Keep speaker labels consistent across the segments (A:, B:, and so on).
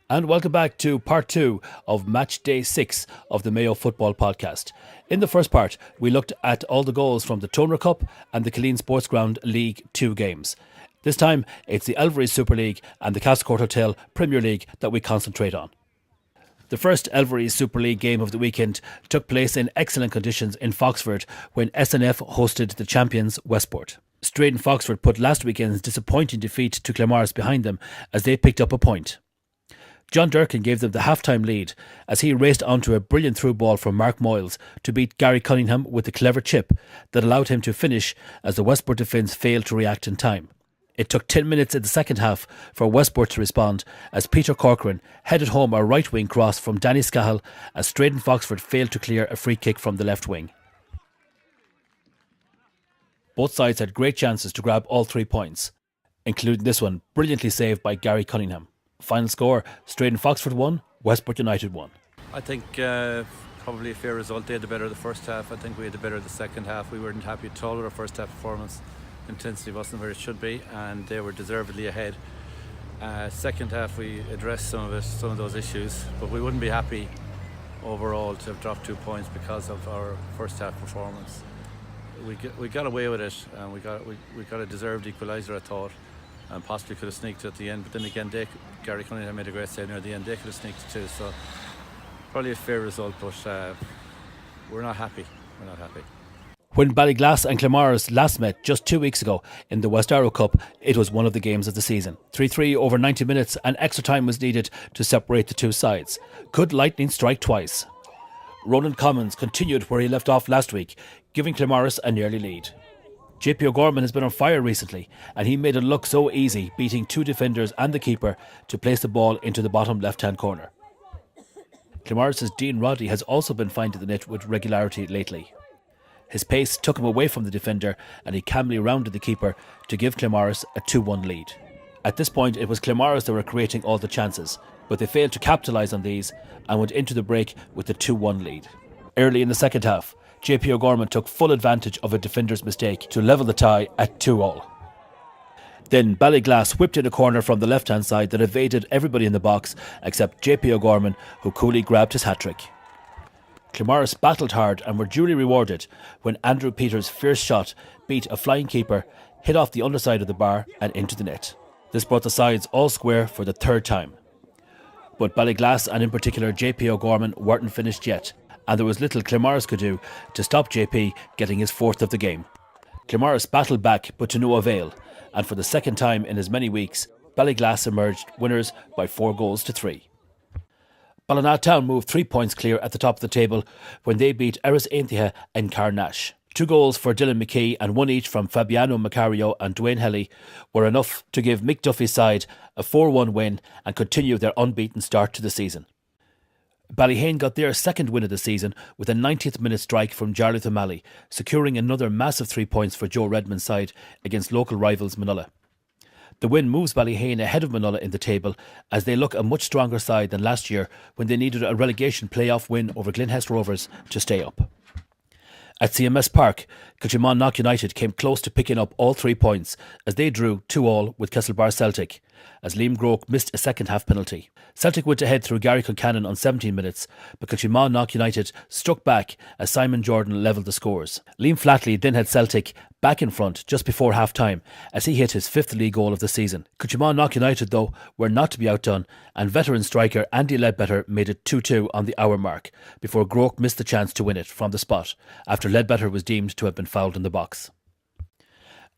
A: And welcome back to part 2 of match day 6 of the Mayo Football Podcast. In the first part, we looked at all the goals from the Toner Cup and the Killeen Sports Ground League 2 games. This time, it's the Elvery Super League and the Castlecourt Hotel Premier League that we concentrate on. The first Elvery Super League game of the weekend took place in excellent conditions in Foxford when SNF hosted the champions Westport. Straight Foxford put last weekend's disappointing defeat to Claremorris behind them as they picked up a point. John Durkin gave them the half-time lead as he raced onto a brilliant through ball from Mark Moyles to beat Gary Cunningham with a clever chip that allowed him to finish as the Westport defence failed to react in time. It took 10 minutes in the second half for Westport to respond as Peter Corcoran headed home a right-wing cross from Danny Scahill as Straight Foxford failed to clear a free kick from the left wing. Both sides had great chances to grab all 3 points, including this one brilliantly saved by Gary Cunningham. Final score, Straight Foxford 1, Westport United 1.
B: I think probably a fair result. They had the better of the first half. I think we had the better of the second half. We weren't happy at all with our first half performance. Intensity wasn't where it should be and they were deservedly ahead. Second half we addressed some of those issues, but we wouldn't be happy overall to have dropped 2 points because of our first half performance. We got away with it and we got a deserved equaliser, I thought, and possibly could have sneaked it at the end, but then again Gary Cunningham made a great save near the end. They could have sneaked it too, so probably a fair result, but we're not happy.
A: When Ballyglass and Claremorris last met just 2 weeks ago in the West Arrow Cup, it was one of the games of the season. 3-3 over 90 minutes and extra time was needed to separate the two sides. Could lightning strike twice? Ronan Commons continued where he left off last week, giving Claremorris an early lead. JP O'Gorman has been on fire recently and he made it look so easy, beating 2 defenders and the keeper to place the ball into the bottom left-hand corner. Claremorris' Dean Roddy has also been finding the net with regularity lately. His pace took him away from the defender and he calmly rounded the keeper to give Claremorris a 2-1 lead. At this point it was Claremorris that were creating all the chances, but they failed to capitalise on these and went into the break with the 2-1 lead. Early in the second half, JP O'Gorman took full advantage of a defender's mistake to level the tie at 2-2. Then Ballyglass whipped in a corner from the left-hand side that evaded everybody in the box except JP O'Gorman, who coolly grabbed his hat-trick. Claremorris battled hard and were duly rewarded when Andrew Peters' fierce shot beat a flying keeper, hit off the underside of the bar and into the net. This brought the sides all square for the third time. But Ballyglass and in particular JP O'Gorman weren't finished yet, and there was little Claremorris could do to stop JP getting his fourth of the game. Claremorris battled back but to no avail, and for the second time in as many weeks, Ballyglass emerged winners by 4-3. Ballinatown moved 3 points clear at the top of the table when they beat Erris Ainthia and Carnash. 2 goals for Dylan McKee and 1 each from Fabiano Macario and Dwayne Helly were enough to give Mick Duffy's side a 4-1 win and continue their unbeaten start to the season. Ballyhane got their second win of the season with a 90th minute strike from Jarlath O'Malley, securing another massive 3 points for Joe Redmond's side against local rivals Manula. The win moves Ballyhane ahead of Manula in the table as they look a much stronger side than last year when they needed a relegation playoff win over Glenhest Rovers to stay up. At CMS Park, Kilchimon United came close to picking up all 3 points as they drew 2-2 with Castlebar Celtic, as Liam Groke missed a second half penalty. Celtic went ahead through Gary Concannon on 17 minutes, but Kilchimon United struck back as Simon Jordan levelled the scores. Liam Flatley then had Celtic back in front just before half-time as he hit his 5th league goal of the season. Kilchimon United, though, were not to be outdone, and veteran striker Andy Ledbetter made it 2-2 on the hour mark before Groke missed the chance to win it from the spot after Ledbetter was deemed to have been fouled in the box.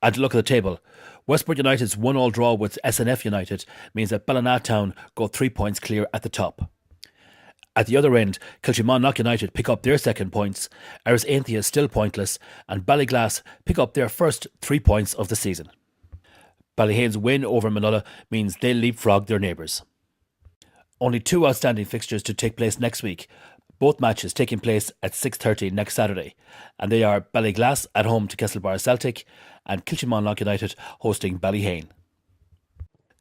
A: And to look at the table, Westport United's 1-1 draw with SNF United means that Ballinatown go 3 points clear at the top. At the other end, Kilchimon United pick up their second points, Erris Ainthia is still pointless, and Ballyglass pick up their first 3 points of the season. Ballyhane's win over Manula means they'll leapfrog their neighbours. Only 2 outstanding fixtures to take place next week, both matches taking place at 6:30 next Saturday, and they are Ballyglass at home to Castlebar Celtic and Kilchimon United hosting Ballyhane.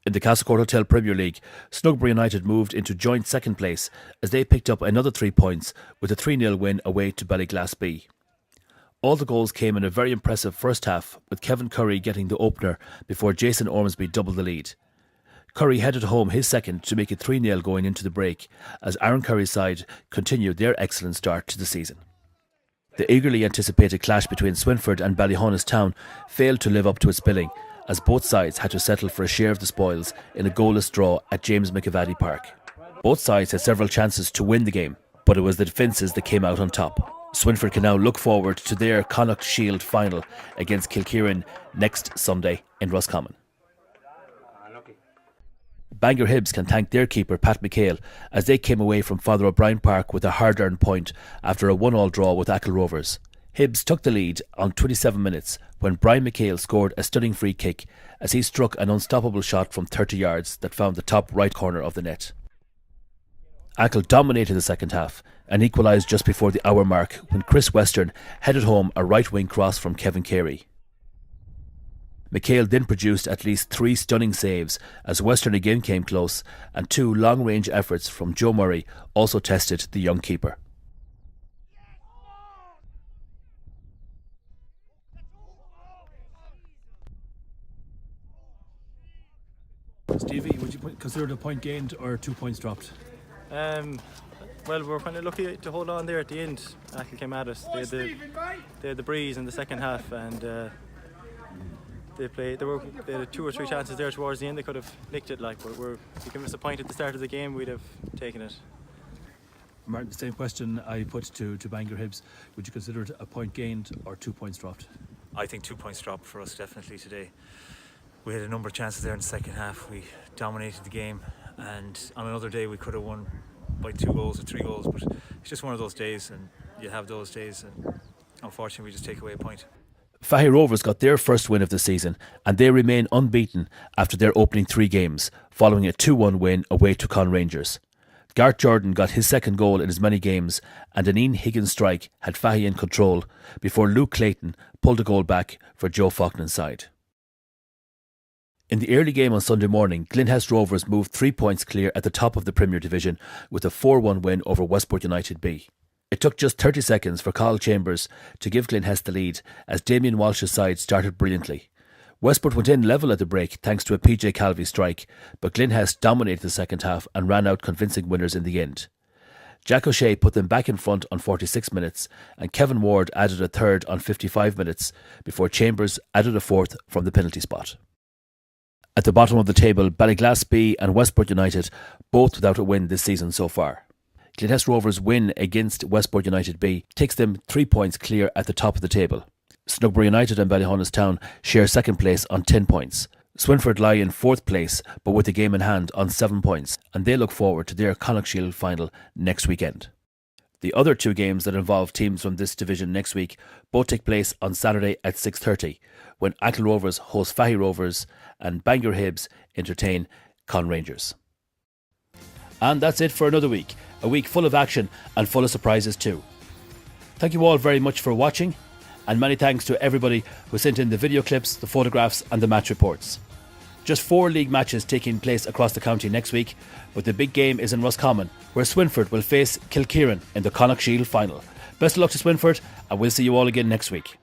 A: In the Castlecourt Hotel Premier League, Snugbury United moved into joint second place as they picked up another 3 points with a 3-0 win away to Ballyglass B. All the goals came in a very impressive first half, with Kevin Curry getting the opener before Jason Ormsby doubled the lead. Curry headed home his second to make it 3-0 going into the break, as Aaron Curry's side continued their excellent start to the season. The eagerly anticipated clash between Swinford and Ballyhonus failed to live up to its billing, as both sides had to settle for a share of the spoils in a goalless draw at James McAvady Park. Both sides had several chances to win the game, but it was the defences that came out on top. Swinford can now look forward to their Connacht Shield final against Kilkieran next Sunday in Roscommon. Bangor Hibs can thank their keeper Pat McHale, as they came away from Father O'Brien Park with a hard-earned point after a 1-1 draw with Achill Rovers. Hibs took the lead on 27 minutes when Brian McHale scored a stunning free kick as he struck an unstoppable shot from 30 yards that found the top right corner of the net. Achill dominated the second half and equalised just before the hour mark when Chris Western headed home a right-wing cross from Kevin Carey. McHale then produced at least 3 stunning saves as Western again came close, and 2 long-range efforts from Joe Murray also tested the young keeper.
C: Stevie, would you consider it a point gained or 2 points dropped?
D: Well, we were kind of lucky to hold on there at the end. Achill came at us. They had the breeze in the second half, and they had 2 or 3 chances there towards the end. They could have nicked it. If you give us a point at the start of the game, we'd have taken it.
C: Martin, the same question I put to Bangor Hibs. Would you consider it a point gained or 2 points dropped?
E: I think 2 points dropped for us definitely today. We had a number of chances there in the second half. We dominated the game, and on another day we could have won by 2 goals or 3 goals, but it's just one of those days, and you have those days, and unfortunately we just take away a point.
A: Fahy Rovers got their first win of the season, and they remain unbeaten after their opening 3 games, following a 2-1 win away to Con Rangers. Garth Jordan got his second goal in as many games, and an Ian Higgins strike had Fahy in control before Luke Clayton pulled a goal back for Joe Faulkner's side. In the early game on Sunday morning, Glenhest Rovers moved 3 points clear at the top of the Premier Division with a 4-1 win over Westport United B. It took just 30 seconds for Carl Chambers to give Glenhest the lead as Damien Walsh's side started brilliantly. Westport went in level at the break thanks to a PJ Calvi strike, but Glenhest dominated the second half and ran out convincing winners in the end. Jack O'Shea put them back in front on 46 minutes, and Kevin Ward added a third on 55 minutes before Chambers added a fourth from the penalty spot. At the bottom of the table, Ballyglass B and Westport United both without a win this season so far. Glenhest Rovers' win against Westport United B takes them 3 points clear at the top of the table. Snugbury United and Ballyhonus share second place on 10 points. Swinford lie in 4th place but with the game in hand on 7 points, and they look forward to their Connacht Shield final next weekend. The other 2 games that involve teams from this division next week both take place on Saturday at 6:30 when Achill Rovers host Fahy Rovers and Bangor Hibs entertain Con Rangers. And that's it for another week, a week full of action and full of surprises too. Thank you all very much for watching, and many thanks to everybody who sent in the video clips, the photographs and the match reports. Just 4 league matches taking place across the county next week, but the big game is in Roscommon, where Swinford will face Kilkieran in the Connacht Shield final. Best of luck to Swinford, and we'll see you all again next week.